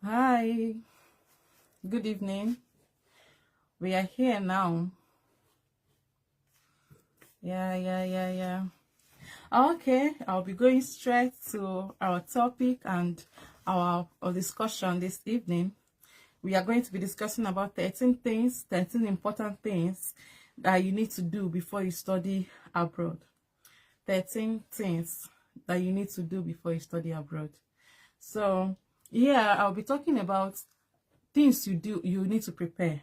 Hi, good evening. We are here now. Yeah. Okay, I'll be going straight to our topic and our discussion this evening. We are going to be discussing about 13 important things that you need to do before you study abroad. 13 things that you need to do before you study abroad. So, yeah, I'll be talking about things you need to prepare.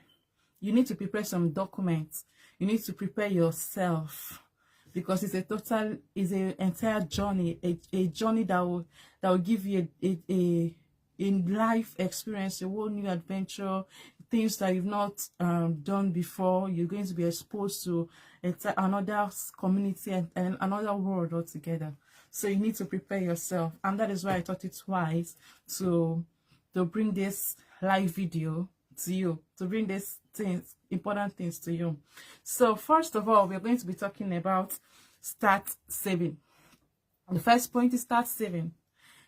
You need to prepare some documents. You need to prepare yourself because it's an entire journey, a journey that will give you a life experience, a whole new adventure, things that you've not done before. You're going to be exposed to another community and another world altogether. So you need to prepare yourself, and that is why I thought it wise to bring this live video to you, to bring these things, important things to you. So first of all, we're going to be talking about start saving. The first point is start saving.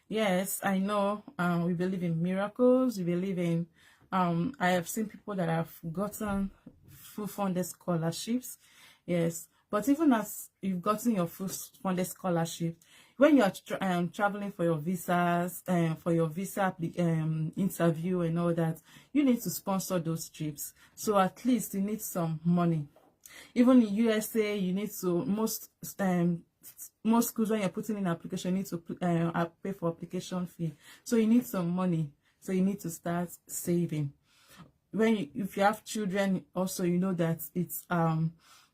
Yes, I know we believe in miracles. We believe in, I have seen people that have gotten full funded scholarships. Yes, but even as you've gotten your full funded scholarship, when you're traveling for your visas, for your visa interview and all that, you need to sponsor those trips. So at least you need some money. Even in USA, you need to most schools when you're putting in an application, you need to pay for application fee. So you need some money. So you need to start saving. If you have children, also you know that it's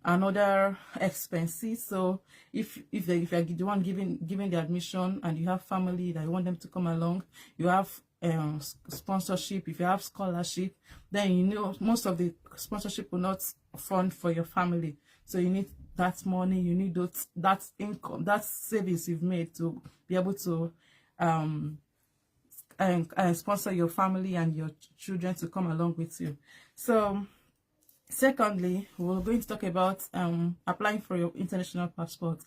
another expenses. So if you're the one giving the admission and you have family that you want them to come along, you have sponsorship. If you have scholarship, then you know most of the sponsorship will not fund for your family. So you need that money, you need that income, that savings you've made to be able to and sponsor your family and your children to come along with you. So secondly, we're going to talk about applying for your international passport.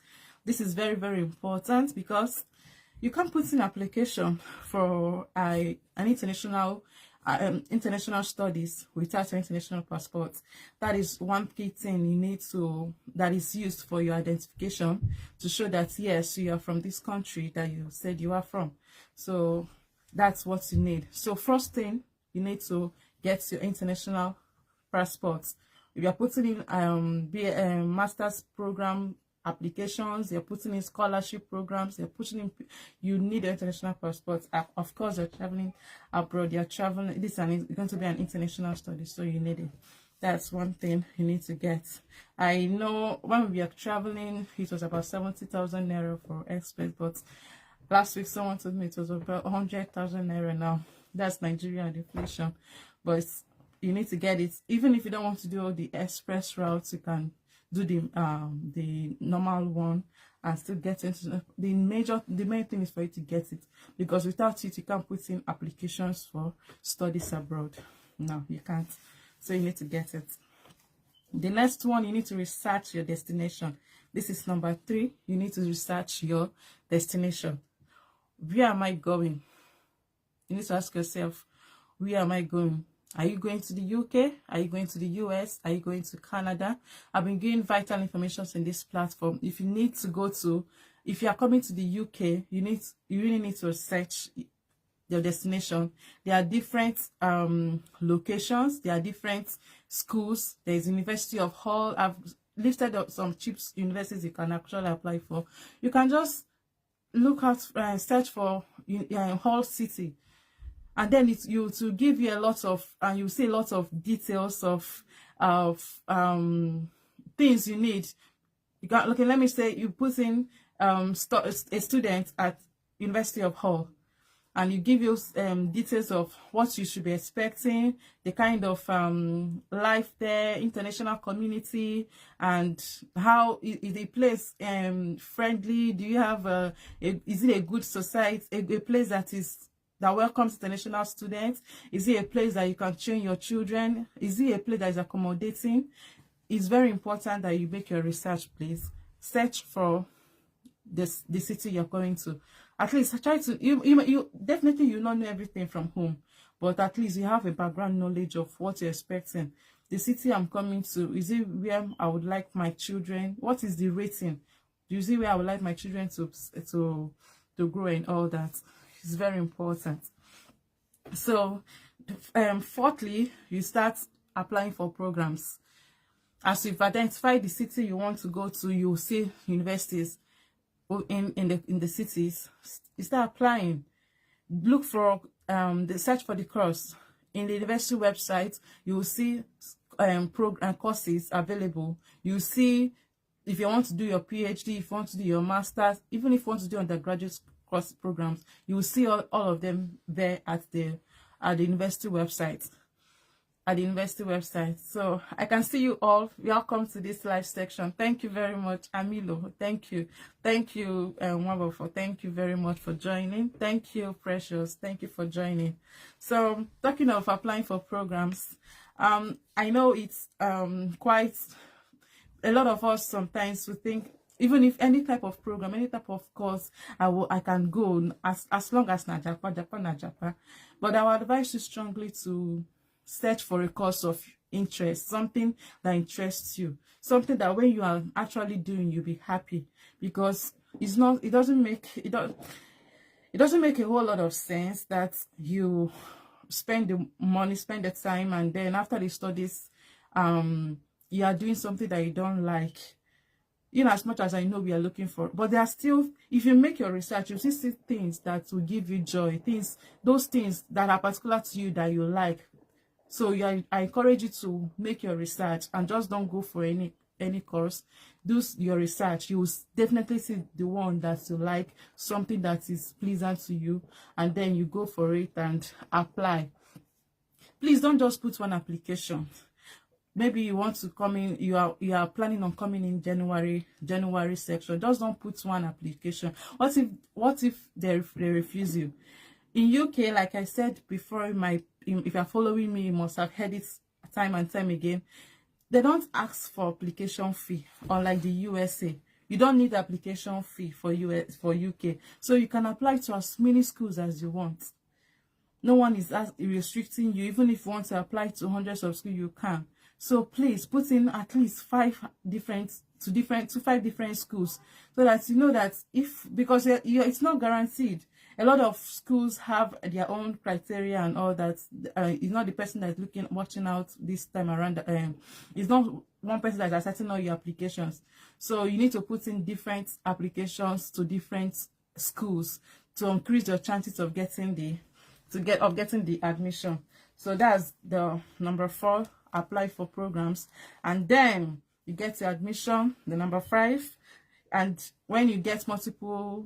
This is very, very important because you can't put in application for an international studies without an international passport. That is one key thing you need that is used for your identification to show that yes, you are from this country that you said you are from. So that's what you need. So first thing, you need to get your international passports. If you're putting in master's program applications, you're putting in scholarship programs, you need an international passport. Of course, you're traveling abroad, you're traveling, this is going to be an international study, so you need it. That's one thing you need to get. I know when we are traveling, it was about 70,000 naira for express, but last week someone told me it was about 100,000 naira now. That's Nigerian inflation, but you need to get it. Even if you don't want to do all the express routes, you can do the normal one and still get into the main thing is for you to get it, because without it you can't put in applications for studies abroad. No, you can't. So you need to get it. The next one, you need to research your destination. This is number 3. You need to research your destination. Where am I going? You need to ask yourself, where am I going? Are you going to the UK? Are you going to the US? Are you going to Canada? I've been giving vital information in this platform. If you are coming to the UK, you really need to research your destination. There are different locations. There are different schools. There is University of Hull. I've listed up some cheap universities you can actually apply for. You can just look at search for Hull City, and then you to give you a lot of, and you see a lot of details of things you need. You got, okay, let me say you put in a student at University of Hull, and you give you details of what you should be expecting, the kind of life there, international community, and how is the place friendly. Do you have is it a good society, a place that welcomes international students? Is it a place that you can train your children? Is it a place that is accommodating? It's very important that you make your research, please. Search for the city you're going to. At least try to, you definitely you not know everything from home, but at least you have a background knowledge of what you're expecting. The city I'm coming to, is it where I would like my children? What is the rating? Do you see where I would like my children to grow and all that? It's very important. So, fourthly, you start applying for programs. As you've identified the city you want to go to, you see universities in the cities. You start applying. Look for the search for the course in the university website. You will see courses available. You see if you want to do your PhD, if you want to do your master's, even if you want to do undergraduate course programs, you will see all of them there at the university website. So I can see you all. Welcome to this live section. Thank you very much, Amilo. Thank you, Wonderful. Thank you very much for joining. Thank you, Precious. Thank you for joining. So talking of applying for programs, I know it's quite a lot of us sometimes we think, even if any type of program, any type of course, I can go as long as Japan. But I would advise you strongly to search for a course of interest, something that interests you, something that when you are actually doing, you'll be happy, because it doesn't make a whole lot of sense that you spend the money, spend the time, and then after the studies, you are doing something that you don't like. As much as I know we are looking for, but there are still, if you make your research, you see things that will give you joy, those things that are particular to you that you like. So I encourage you to make your research and just don't go for any course. Do your research. You will definitely see the one that you like, something that is pleasant to you, and then you go for it and apply. Please don't just put one application. Maybe you want to come in, you are planning on coming in January section. Just don't put one application. What if they refuse you? In UK, like I said before, if you're following me, you must have heard it time and time again. They don't ask for application fee, unlike the USA. You don't need application fee for UK. So you can apply to as many schools as you want. No one is restricting you. Even if you want to apply to hundreds of schools, you can. So please put in at least 5 different schools, so that you know that because it's not guaranteed. A lot of schools have their own criteria and all that. It's not the person that's watching out this time around. It's not one person that's accepting all your applications. So you need to put in different applications to different schools to increase your chances of getting the admission. So that's the number 4. Apply for programs, and then you get your admission, the number 5. And when you get multiple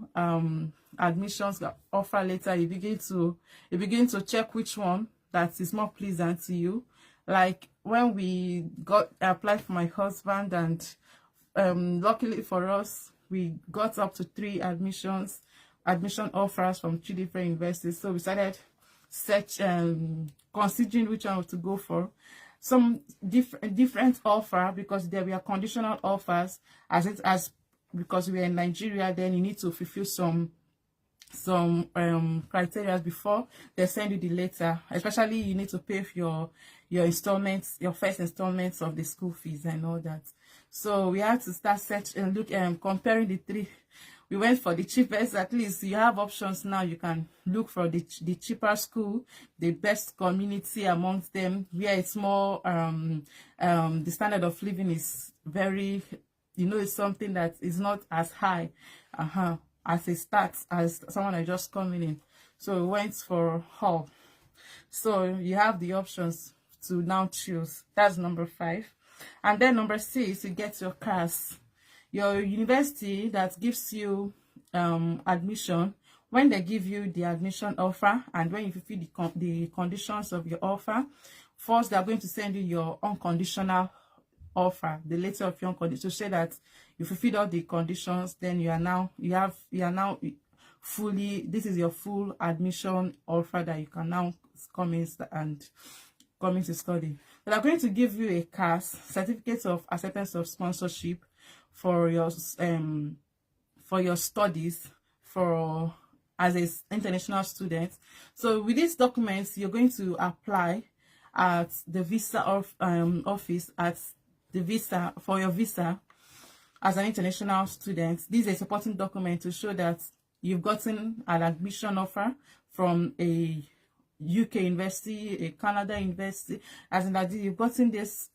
admissions offer letter, you begin to check which one that is more pleasant to you. Like when we applied for my husband, and luckily for us, we got up to 3 admission offers from 3 different universities. So we started considering which one to go for. Some different offer, because there were conditional offers, because we are in Nigeria, then you need to fulfill some criteria before they send you the letter. Especially you need to pay for your installments, your first installments of the school fees and all that. So we had to start comparing the 3. We went for the cheapest. At least you have options now. You can look for the cheaper school, the best community amongst them, where it's more the standard of living is very, it's something that is not as high as it starts as someone is just coming in. So we went for hall. So you have the options to now choose. That's number 5. And then number 6, you get your CAS. Your university that gives you admission, when they give you the admission offer, and when you fulfill the conditions of your offer, first they are going to send you your unconditional offer, the letter of your unconditional, to say that you fulfilled all the conditions. Then you are now fully, this is your full admission offer that you can now come in to study. They are going to give you a CAS, certificate of acceptance of sponsorship, for your studies, for as an international student. So with these documents, you're going to apply at the visa office at the visa for your visa as an international student. This is a supporting document to show that you've gotten an admission offer from a UK university, a Canada university, as in that you've gotten this,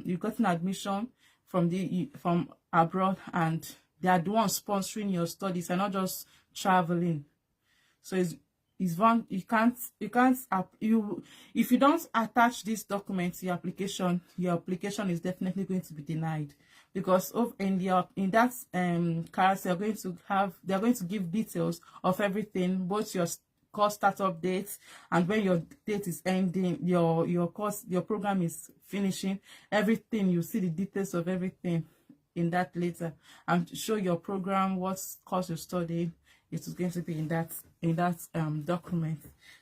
you've gotten admission from abroad, and they are the ones sponsoring your studies and not just traveling. So it's one, you can't if you don't attach this document to your application is definitely going to be denied, because in that class they're going to give details of everything, both your course startup dates and when your date is ending, your program is finishing, everything. You see the details of everything in that later, and show your program, what course you're studying. It is going to be in that document.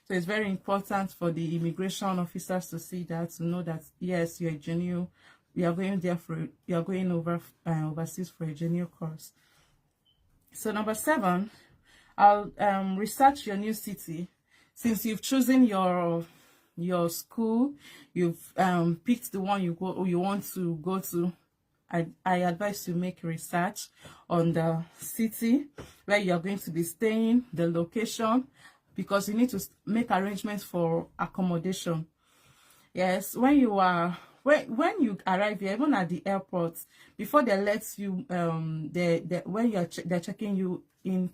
So it's very important for the immigration officers to see that, to know that yes, you're a genuine, you are going overseas for a genuine course. So number 7, I'll research your new city. Since you've chosen your school, you've picked the one you want to go to, I advise you make research on the city where you're going to be staying, the location, because you need to make arrangements for accommodation. Yes, when you arrive here, even at the airport, before they let you when they're checking you in,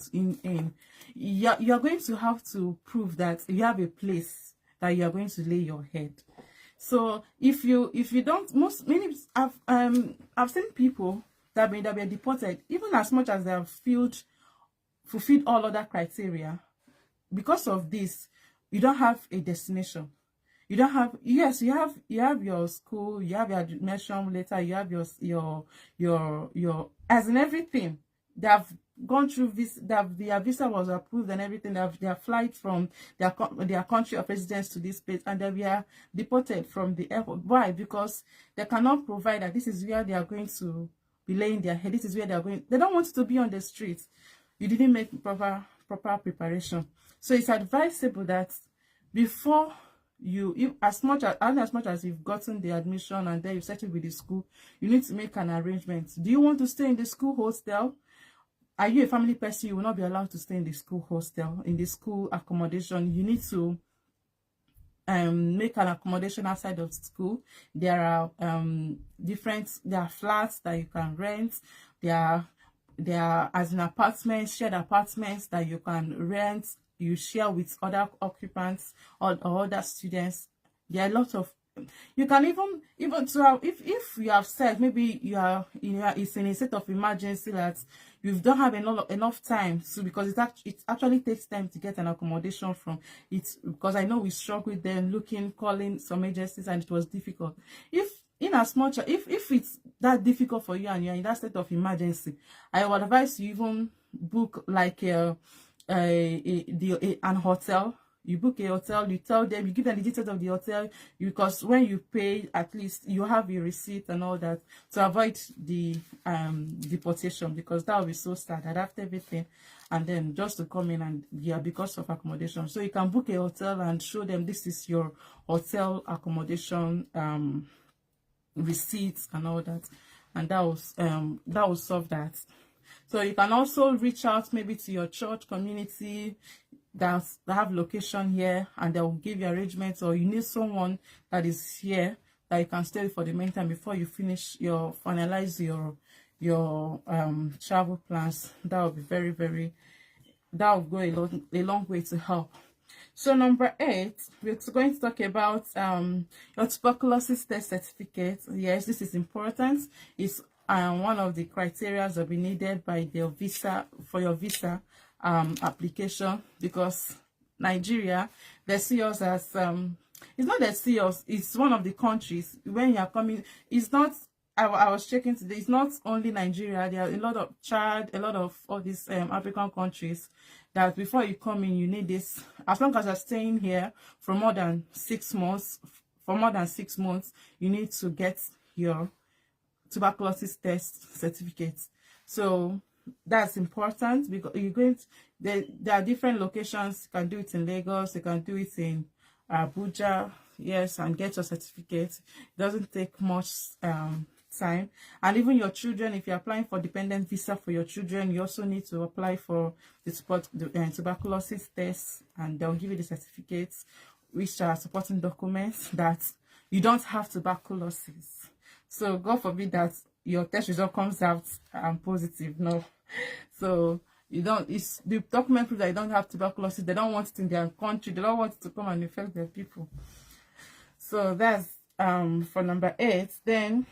you're going to have to prove that you have a place that you're going to lay your head. So if you don't, I've seen people that have been deported, even as much as they have fulfilled all other criteria. Because of this, you don't have a destination. You don't have, yes, you have your school, you have your admission letter, you have your as in everything. They have gone through this, their visa was approved and everything. They have their flight from their country of residence to this place, and they were deported from the airport. Why? Because they cannot provide that this is where they are going to be laying their head. This is where they are going. They don't want to be on the streets. You didn't make proper preparation. So it's advisable that before as much as you've gotten the admission and then you settle with the school, you need to make an arrangement. Do you want to stay in the school hostel? Are you a family person? You will not be allowed to stay in the school hostel, in the school accommodation. You need to make an accommodation outside of school. There are flats that you can rent. There are as an apartments, shared apartments that you can rent. You share with other occupants or other students. There are a lot of, you can even to have, if you have said maybe it's in a state of emergency that you don't have enough time to, because it actually takes time to get an accommodation from it, because I know we struggled with them calling some agencies, and it was difficult. If it's that difficult for you and you're in that state of emergency, I would advise you even book like an hotel. You book a hotel, you tell them, you give them the details of the hotel, because when you pay, at least you have your receipt and all that, to avoid the deportation, because that will be so sad that after everything, and then just to come in and because of accommodation. So you can book a hotel and show them this is your hotel accommodation receipts and all that, and that will solve that. So you can also reach out maybe to your church community that have location here, and they will give you arrangements, or you need someone that is here that you can stay for the meantime before you finalize your travel plans. That will be that will go a long way to help. So number 8, we're going to talk about your tuberculosis test certificate. Yes, this is important. It's one of the criteria that will be needed by your visa application, because Nigeria, they see us as it's not they see us, it's one of the countries when you are coming. It's not, I was checking today, it's not only Nigeria. There are a lot of Chad, a lot of all these African countries that before you come in, you need this. As long as you're staying here for more than 6 months, you need to get your tuberculosis test certificate. So that's important because you're going to, there are different locations. You can do it in Lagos, you can do it in Abuja, yes, and get your certificate. It doesn't take much time. And even your children, if you're applying for dependent visa for your children, you also need to apply for the tuberculosis test, and they'll give you the certificates, which are supporting documents that you don't have tuberculosis. So God forbid that your test result comes out positive. No. So you don't, it's the document proof that you don't have tuberculosis. They don't want it in their country. They don't want it to come and infect their people. So that's for number 8. Then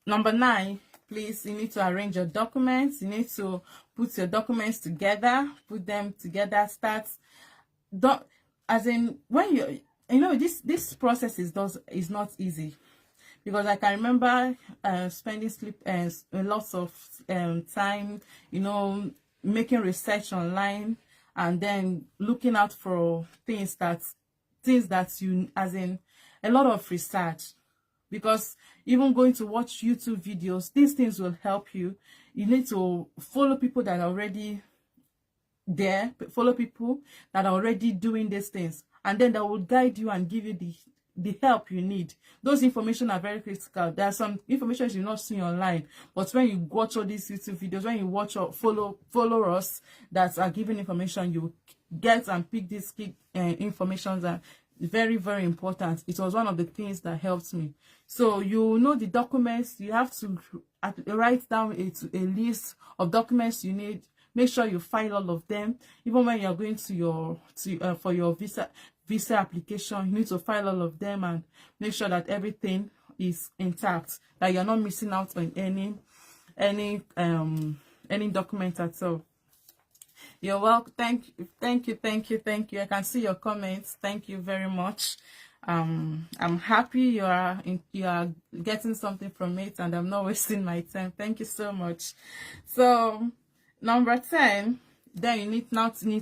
number 9, please, you need to arrange your documents. You need to put your documents together, put them together, as in when you know this process is not easy, because I can remember spending lots of time, you know, making research online, and then looking out for things that you, as in a lot of research, because even going to watch YouTube videos, these things will help you. You need to follow people that are already there, follow people that are already doing these things, and then that will guide you and give you the help you need. Those information are very critical. There are some information you not see online, but when you watch all these YouTube videos, when you watch or follow us that are giving information, you get and pick these key informations are very, very important. It was one of the things that helped me. So you know the documents, you have to write down a list of documents you need. Make sure you file all of them. Even when you're going to for your visa application, you need to file all of them and make sure that everything is intact, that you're not missing out on any document at all. You're welcome. Thank you. I can see your comments. Thank you very much. I'm happy you are getting something from it, and I'm not wasting my time. Thank you so much. So number 10, then you need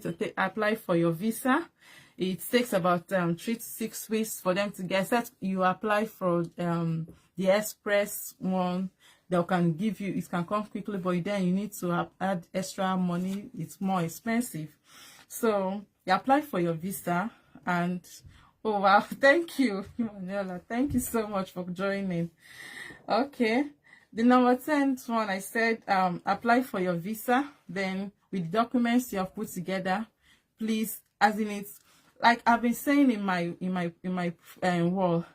to apply for your visa. It takes about 3 to 6 weeks for them to get set. You apply for the express one. They can give you, it can come quickly, but then you need to add extra money. It's more expensive. So you apply for your visa, and oh wow, thank you, Manuela. Thank you so much for joining. Okay, the number 10th one, I said apply for your visa. Then with documents you have put together, please, as in it's like I've been saying in my wall,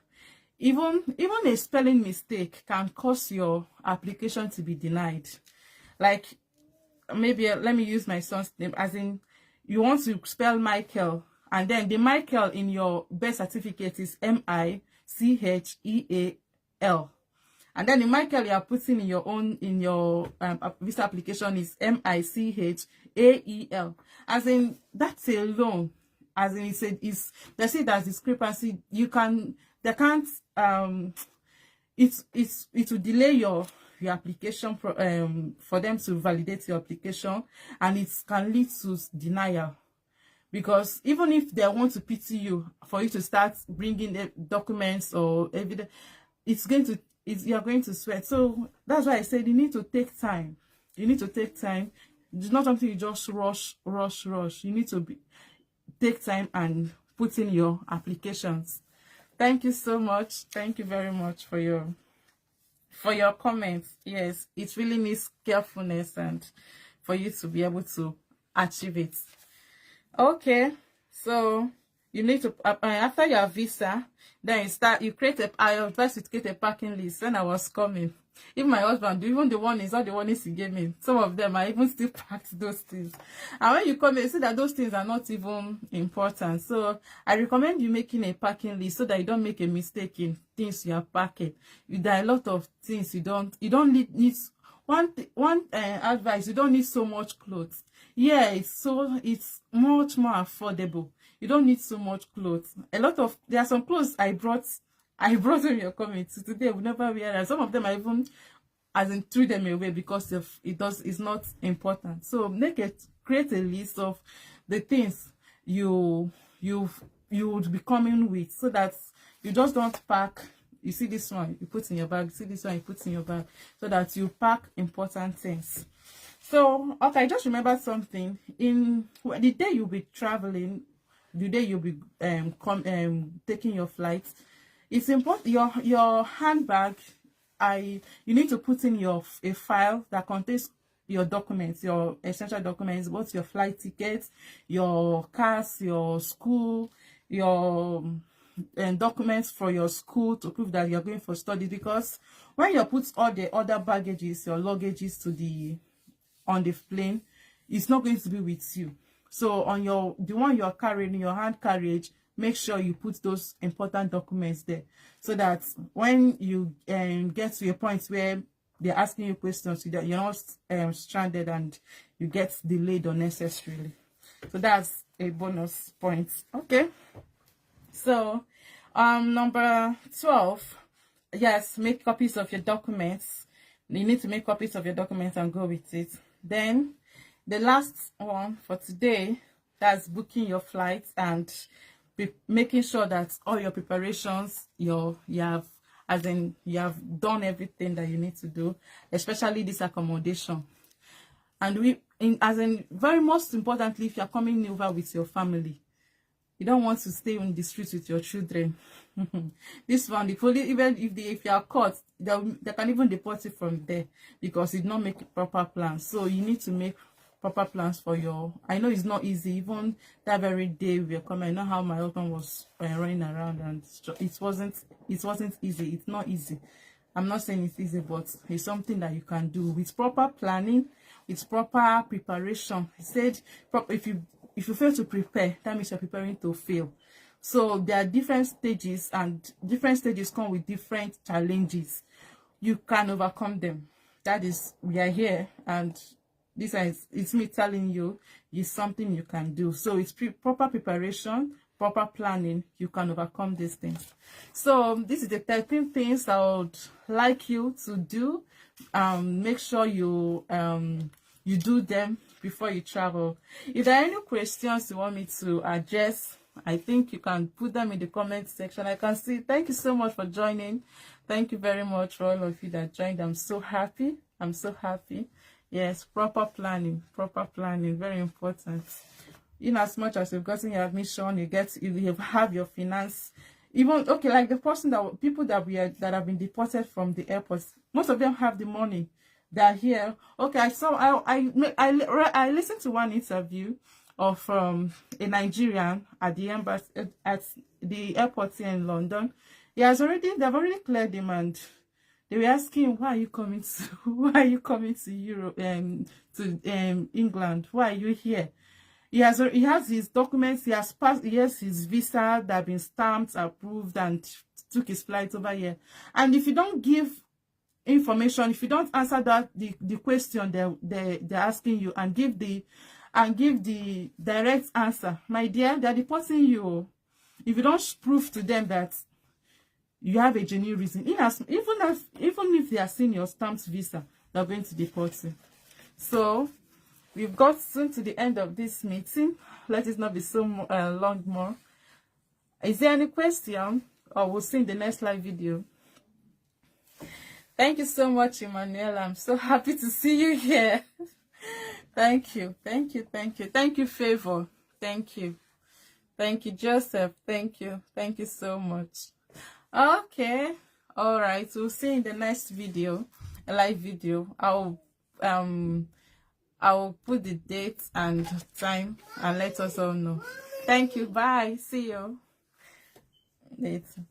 even a spelling mistake can cause your application to be denied. Like maybe let me use my son's name, as in you want to spell Michael, and then the Michael in your birth certificate is Micheal, and then the Michael you are putting in your visa application is Michael. As in that's alone, as in they say there's discrepancy. It will delay your application for them to validate your application, and it can lead to denial, because even if they want to pity you for you to start bringing the documents or evidence, you are going to sweat. So that's why I said you need to take time. It's not something you just rush. You need to take time and put in your applications. Thank you so much. Thank you very much for your comments. Yes, it really needs carefulness and for you to be able to achieve it. Okay, so you need to after your visa, then you create I advise you to create a parking list. When I was coming, even my husband, even the one he gave me, some of them I even still packed those things. And when you come, you see that those things are not even important. So I recommend you making a packing list so that you don't make a mistake in things you are packing. There are a lot of things you don't need. One advice: you don't need so much clothes. Yeah, it's much more affordable. You don't need so much clothes. There are some clothes I brought in your comments today. I will never wear them. Some of them I even threw them away because it's not important. So create a list of the things you would be coming with, so that you just don't pack. You see this one, you put in your bag. You see this one, you put in your bag, so that you pack important things. So, okay, I just remembered something. In the day you'll be traveling, the day you'll be taking your flight, it's important your handbag. You need to put in a file that contains your documents, your essential documents, both your flight tickets, your cars, your school, your documents for your school to prove that you're going for studies. Because when you put all the other baggages, your luggages on the plane, it's not going to be with you. So on the one you're carrying in your hand carriage, make sure you put those important documents there, so that when you get to a point where they're asking you questions, you're not stranded and you get delayed unnecessarily. So that's a bonus point. Okay, so number 12, yes, make copies of your documents. You need to make copies of your documents and go with it. Then the last one for today, that's booking your flights and making sure that all your preparations, you have done everything that you need to do, especially this accommodation. And very most importantly, if you're coming over with your family, you don't want to stay on the streets with your children. This one, even if you are caught, they can even deport you from there, because you did not make proper plans. So you need to make proper plans for I know it's not easy. Even that very day we were coming, I know how my husband was running around, and it wasn't easy. It's not easy. I'm not saying it's easy, but it's something that you can do with proper planning, with proper preparation. He said, if you fail to prepare, that means you're preparing to fail. So there are different stages, and different stages come with different challenges. You can overcome them. That is, we are here, and it's me telling you it's something you can do. So it's proper preparation, proper planning. You can overcome these things. So this is the 13 things I would like you to do. Make sure you do them before you travel. If there are any questions you want me to address, I think you can put them in the comment section. I can see. Thank you so much for joining. Thank you very much for all of you that joined. I'm so happy. I'm so happy. Yes, proper planning, very important. In as much as you've gotten your admission, you have your finance. Even, okay, like the people that have been deported from the airport, most of them have the money. They're here. Okay, I listened to one interview of a Nigerian at the embassy at the airport here in London. They've already cleared him, and they were asking, why are you coming to Europe, to England? Why are you here? He has his documents. He has his visa that have been stamped, approved, and took his flight over here. And if you don't give information, if you don't answer the question they're asking you, and give the direct answer, my dear, they're deporting you. If you don't prove to them that you have a genuine reason, even if they are seeing your stamped visa, they're going to deport you. So we've got soon to the end of this meeting. Let it not be so long more. Is there any question? Or we'll see in the next live video. Thank you so much, Emmanuel. I'm so happy to see you here. Thank you. Thank you. Thank you, Favor. Thank you. Thank you, Joseph. Thank you. Thank you so much. Okay. All right. We'll see in the next video, a live video. I'll put the date and time and let us all know. Thank you. Bye. See you later.